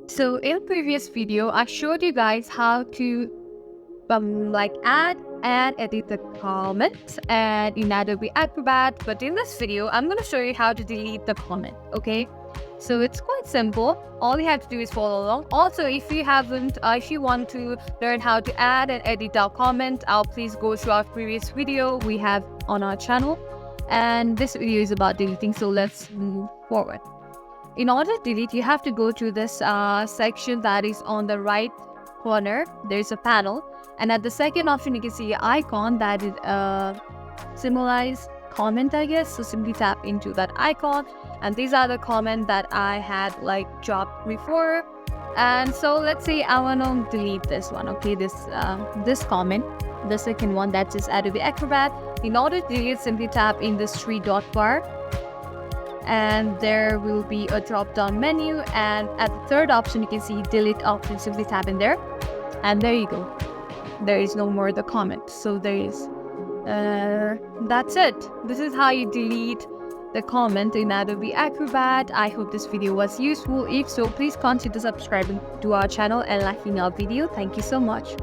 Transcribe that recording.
So in previous video, I showed you guys how to add and edit the comments and in Adobe Acrobat. But in this video, I'm going to show you how to delete the comment. Okay. So it's quite simple. All you have to do is follow along. Also, if you want to learn how to add and edit our comment, please go to our previous video we have on our channel. And this video is about deleting. So let's move forward. In order to delete, you have to go to this section that is on the right corner. There's a panel, and at the second option you can see an icon that is symbolize comment, I guess. So simply tap into that icon, and these are the comments that I had dropped before. And so let's say I want to delete this one. Okay, this comment, the second one, that is Adobe Acrobat. In order to delete, simply tap in this three dot bar, and there will be a drop down menu, and at the third option you can see delete option. Simply tap in there, and there you go. There is no more the comment. So there is that's it. This is how you delete the comment in Adobe Acrobat. I hope this video was useful. If so, please consider subscribing to our channel and liking our video. Thank you so much.